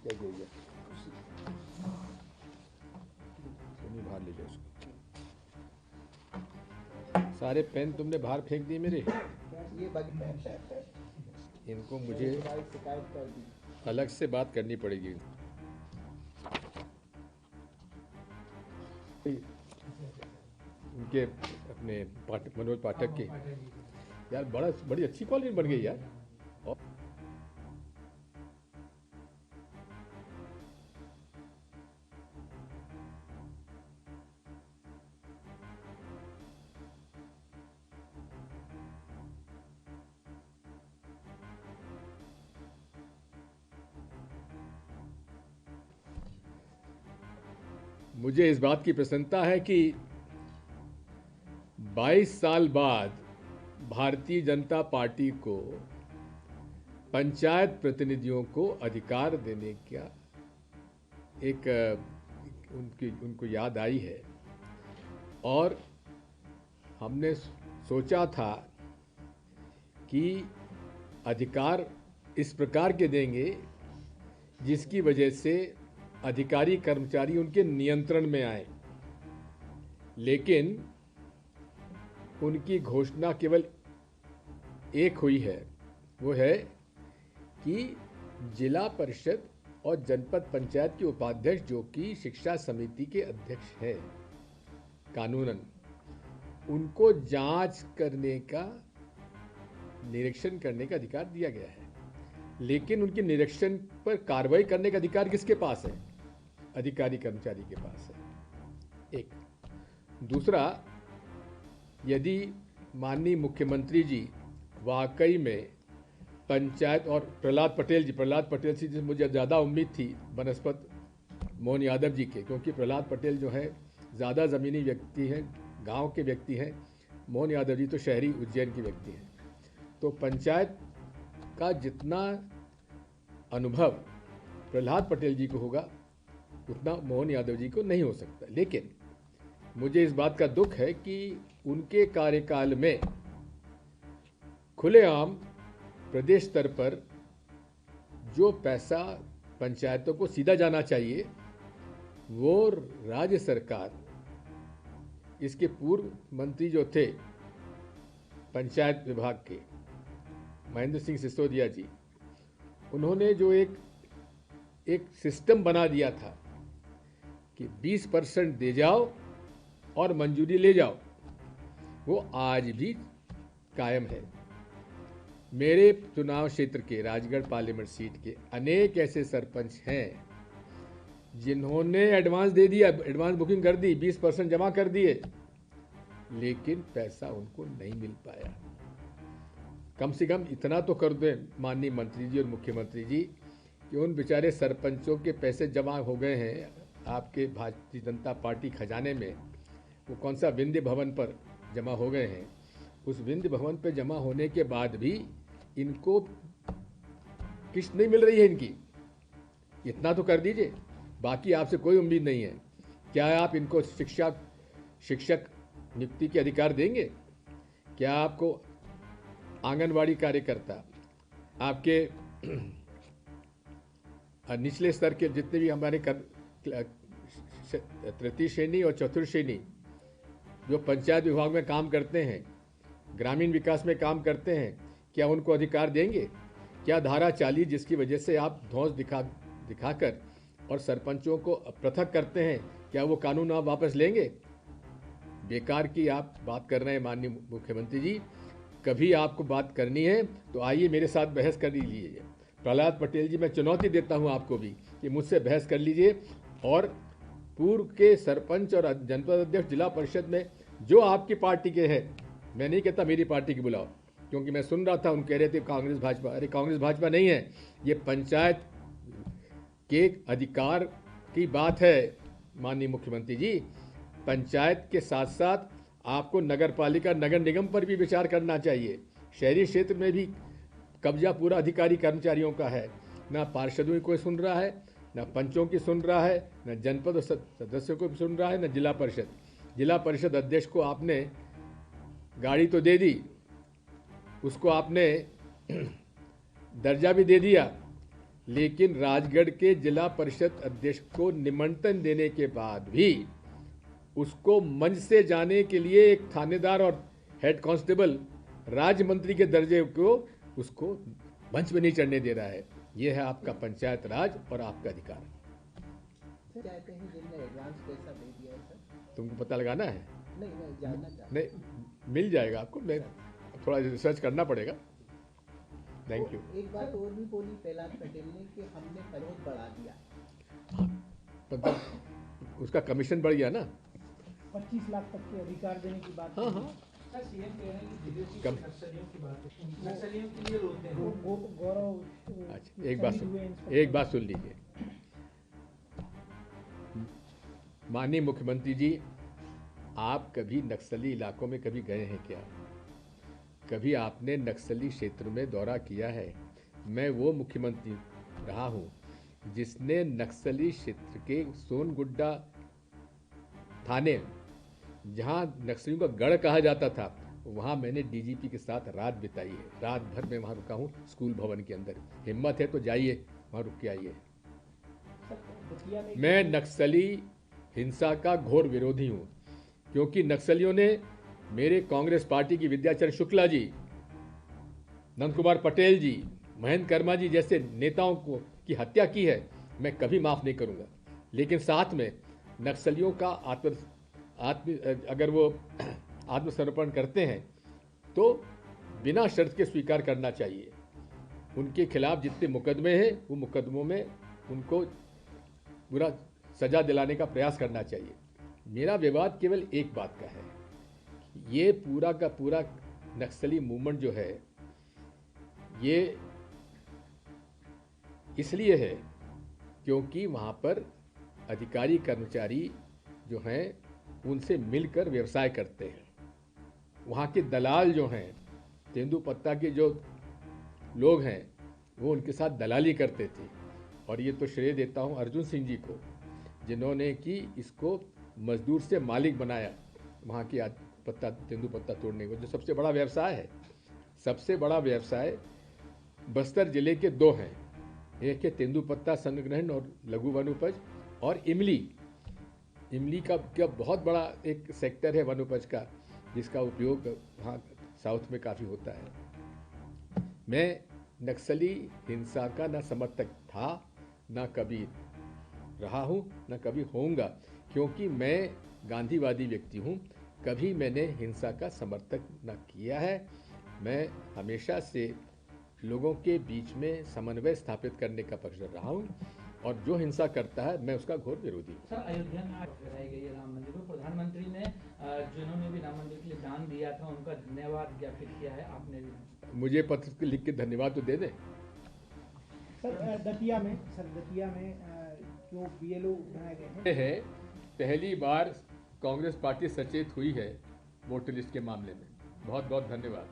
क्या चाहिए सोनी, बाहर ले जाओ उसको। सारे पेन तुमने बाहर फेंक दिए मेरे। ये बाकी इनको मुझे शिकायत कर दी। अलग से बात करनी पड़ेगी। उनके अपने मनोज पाठक के यार बड़ी अच्छी कॉलोनी बन गई यार। और मुझे इस बात की प्रसन्नता है कि 22 साल बाद भारतीय जनता पार्टी को पंचायत प्रतिनिधियों को अधिकार देने का एक उनको याद आई है। और हमने सोचा था कि अधिकार इस प्रकार के देंगे जिसकी वजह से अधिकारी कर्मचारी उनके नियंत्रण में आए, लेकिन उनकी घोषणा केवल एक हुई है, वो है कि जिला परिषद और जनपद पंचायत के उपाध्यक्ष जो कि शिक्षा समिति के अध्यक्ष हैं कानूनन, उनको जांच करने का, निरीक्षण करने का अधिकार दिया गया है। लेकिन उनके निरीक्षण पर कार्रवाई करने का अधिकार किसके पास है? अधिकारी कर्मचारी के पास है। एक दूसरा, यदि माननीय मुख्यमंत्री जी वाकई में पंचायत और प्रहलाद पटेल से मुझे ज़्यादा उम्मीद थी बनस्पत मोहन यादव जी के, क्योंकि प्रहलाद पटेल जो है ज़्यादा ज़मीनी व्यक्ति हैं, गांव के व्यक्ति हैं। मोहन यादव जी तो शहरी उज्जैन के व्यक्ति हैं। तो पंचायत का जितना अनुभव प्रहलाद पटेल जी को होगा उतना मोहन यादव जी को नहीं हो सकता। लेकिन मुझे इस बात का दुख है कि उनके कार्यकाल में खुलेआम प्रदेश स्तर पर जो पैसा पंचायतों को सीधा जाना चाहिए वो राज्य सरकार, इसके पूर्व मंत्री जो थे पंचायत विभाग के महेंद्र सिंह सिसोदिया जी, उन्होंने जो एक सिस्टम बना दिया था कि 20% दे जाओ और मंजूरी ले जाओ, वो आज भी कायम है। मेरे चुनाव क्षेत्र के राजगढ़ पार्लियामेंट सीट के अनेक ऐसे सरपंच हैं जिन्होंने एडवांस दे दिया, एडवांस बुकिंग कर दी, 20% जमा कर दिए, लेकिन पैसा उनको नहीं मिल पाया। कम से कम इतना तो कर दें माननीय मंत्री जी और मुख्यमंत्री जी कि उन बेचारे सरपंचों के पैसे जमा हो गए हैं आपके भारतीय जनता पार्टी खजाने में। वो कौन सा विंध्य भवन पर जमा हो गए हैं, उस विंध्य भवन पर जमा होने के बाद भी इनको किस्त नहीं मिल रही है इनकी। इतना तो कर दीजिए, बाकी आपसे कोई उम्मीद नहीं है। क्या आप इनको शिक्षक नियुक्ति के अधिकार देंगे? क्या आपको आंगनवाड़ी कार्यकर्ता, आपके निचले स्तर के जितने भी हमारे तृतीय श्रेणी और चतुर्थ श्रेणी जो पंचायत विभाग में काम करते हैं, ग्रामीण विकास में काम करते हैं, क्या उनको अधिकार देंगे? क्या धारा 40 जिसकी वजह से आप धौंस दिखाकर और सरपंचों को पृथक करते हैं, क्या वो कानून आप वापस लेंगे? बेकार की आप बात कर रहे हैं माननीय मुख्यमंत्री जी। कभी आपको बात करनी है तो आइए मेरे साथ बहस कर लीजिए। प्रहलाद पटेल जी, मैं चुनौती देता हूं आपको भी कि मुझसे बहस कर लीजिए। और पूर्व के सरपंच और जनपद अध्यक्ष जिला परिषद में जो आपकी पार्टी के हैं, मैं नहीं कहता मेरी पार्टी की बुलाओ, क्योंकि मैं सुन रहा था उन कह रहे थे कांग्रेस भाजपा। अरे कांग्रेस भाजपा नहीं है, ये पंचायत के अधिकार की बात है माननीय मुख्यमंत्री जी। पंचायत के साथ साथ आपको नगर पालिका, नगर निगम पर भी विचार करना चाहिए। शहरी क्षेत्र में भी कब्जा पूरा अधिकारी कर्मचारियों का है, ना पार्षदों की कोई सुन रहा है, ना पंचों की सुन रहा है, ना जनपद सदस्यों को भी सुन रहा है, ना जिला परिषद। जिला परिषद अध्यक्ष को आपने गाड़ी तो दे दी, उसको आपने दर्जा भी दे दिया, लेकिन राजगढ़ के जिला परिषद अध्यक्ष को निमंत्रण देने के बाद भी उसको मंच से जाने के लिए एक थानेदार और हेड कांस्टेबल राज्य मंत्री के दर्जे को उसको मंच में नहीं चढ़ने दे रहा है। यह है आपका पंचायत राज और आपका अधिकार। सर चाहते हैं जिनने एडवांस पैसा दे दिया है सर? तुमको पता लगाना है? नहीं मैं जानना चाहता नहीं, मिल जाएगा आपको। मैं थोड़ा रिसर्च करना पड़ेगा। Thank you. एक बात और भी बोली प्रहलाद पटेल ने कि हमने फरोज बढ़ा दिया। मतलब उसका कमीशन बढ़ गया ना। 25 लाख तक के अधिकार देने की बात। हाँ हाँ, सीएम कह रहे हैं कि विदेशी कम- नक्सलियों की बात है, नक्सलियों के लिए रोकते हैं। गौरव अच्छा एक बात सुन लीजिए। माननीय मुख्यमंत्री जी, आप कभी नक्सली इलाकों में कभी गए हैं क्या? कभी आपने नक्सली क्षेत्र में दौरा किया है? मैं वो मुख्यमंत्री रहा हूँ जिसने नक्सली क्षेत्र के सोनगुड्डा थाने, जहाँ नक्सलियों का गढ़ कहा जाता था, वहाँ मैंने डीजीपी के साथ रात बिताई है। रात भर मैं वहाँ रुका हूँ स्कूल भवन के अंदर। हिम्मत है तो जाइए, वहाँ रुक के आइए। मैं नक्सली हिंसा का घोर विरोधी हूँ, क्योंकि नक्सलियों ने मेरे कांग्रेस पार्टी की विद्याचरण शुक्ला जी, नंद कुमार पटेल जी, महेंद्र कर्मा जी जैसे नेताओं को की हत्या की है। मैं कभी माफ़ नहीं करूँगा। लेकिन साथ में नक्सलियों का अगर वो आत्मसमर्पण करते हैं तो बिना शर्त के स्वीकार करना चाहिए। उनके खिलाफ जितने मुकदमे हैं वो मुकदमों में उनको पूरा सजा दिलाने का प्रयास करना चाहिए। मेरा विवाद केवल एक बात का है, ये पूरा का पूरा नक्सली मूवमेंट जो है ये इसलिए है क्योंकि वहाँ पर अधिकारी कर्मचारी जो हैं उनसे मिलकर व्यवसाय करते हैं। वहाँ के दलाल जो हैं, तेंदुपत्ता के जो लोग हैं, वो उनके साथ दलाली करते थे। और ये तो श्रेय देता हूँ अर्जुन सिंह जी को, जिन्होंने कि इसको मजदूर से मालिक बनाया, वहाँ की तेंदुपत्ता तोड़ने को, जो सबसे बड़ा व्यवसाय है। सबसे बड़ा व्यवसाय बस्तर जिले के दो हैं, एक है तेंदुपत्ता संग्रहण और लघु वन उपज, और इमली का बहुत बड़ा एक सेक्टर है वन उपज का, जिसका उपयोग वहाँ साउथ में काफ़ी होता है। मैं नक्सली हिंसा का न समर्थक था, न कभी रहा हूँ, न कभी होऊंगा, क्योंकि मैं गांधीवादी व्यक्ति हूँ। कभी मैंने हिंसा का समर्थक न किया है। मैं हमेशा से लोगों के बीच में समन्वय स्थापित करने का पक्षधर रहा हूँ, और जो हिंसा करता है मैं उसका घोर विरोधी हूँ। सर, अयोध्या में आज कराई गई है राम मंदिर को, प्रधानमंत्री ने जिन्होंने भी राम मंदिर के लिए दान दिया था उनका धन्यवाद ज्ञापित किया है, आपने भी। मुझे पत्र लिख के धन्यवाद तो दे दें। सर दतिया में जो बीएलओ बनाए गए हैं, है पहली बार कांग्रेस पार्टी सचेत हुई है वोटर लिस्ट के मामले में। बहुत बहुत धन्यवाद।